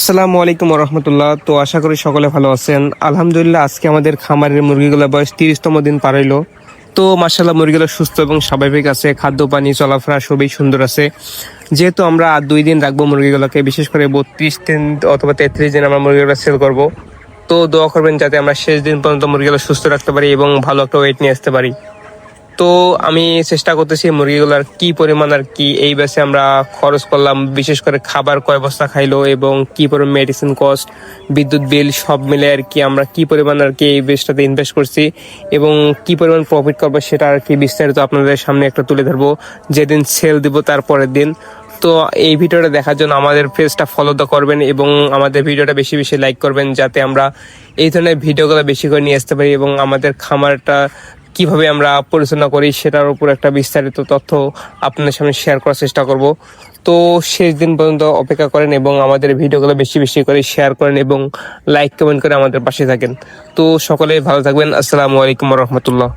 আসসালামু আলাইকুম রহমতুল্লাহ। তো আশা করি সকলে ভালো আছেন। আলহামদুলিল্লাহ, আজকে আমাদের খামারের মুরগিগুলোর বয়স 30তম দিন পার হইলো। তো মাশাআল্লাহ, মুরগিগুলো সুস্থ এবং স্বাভাবিক আছে, খাদ্য পানি চলাফেরা সবই সুন্দর আছে। যেহেতু আমরা আর 2 দিন রাখবো মুরগিগুলোকে, বিশেষ করে 32 দিন অথবা 33 দিন আমরা মুরগিগুলো সেল করব। তো দোয়া করবেন যাতে আমরা শেষ দিন পর্যন্ত মুরগিগুলো সুস্থ রাখতে পারি এবং ভালো একটা ওয়েট নিয়ে আসতে পারি। তো আমি চেষ্টা করতেছি মুরগিগুলার কি পরিমাণ আর কি এই ব্যাচে আমরা খরচ করলাম, বিশেষ করে খাবার কয় বস্তা খাইলো এবং কি পরিমাণ মেডিসিন কস্ট, বিদ্যুৎ বিল সব মিলে আর কি আমরা কি পরিমাণ আর কি এই ব্যাচটাতে ইনভেস্ট করছি এবং কি পরিমাণ প্রফিট করবো সেটা আর কি বিস্তারিত আপনাদের সামনে একটা তুলে ধরবো যেদিন সেল দিব তার পরের দিন। তো এই ভিডিওটা দেখার জন্য আমাদের পেজটা ফলো করবেন এবং আমাদের ভিডিওটা বেশি বেশি লাইক করবেন যাতে আমরা এই ধরনের ভিডিওগুলো বেশি করে নিয়ে আসতে পারি এবং আমাদের খামারটা কিভাবে আমরা পরিচালনা করি সেটার উপর একটা বিস্তারিত তথ্য আপনাদের সামনে শেয়ার করার চেষ্টা করব। তো শেষ দিন পর্যন্ত অপেক্ষা করেন এবং আমাদের ভিডিওগুলো বেশি বেশি করে শেয়ার করেন এবং লাইক কমেন্ট করে আমাদের পাশে থাকেন। তো সকলে ভালো থাকবেন। আসসালামু আলাইকুম রহমতুল্লাহ।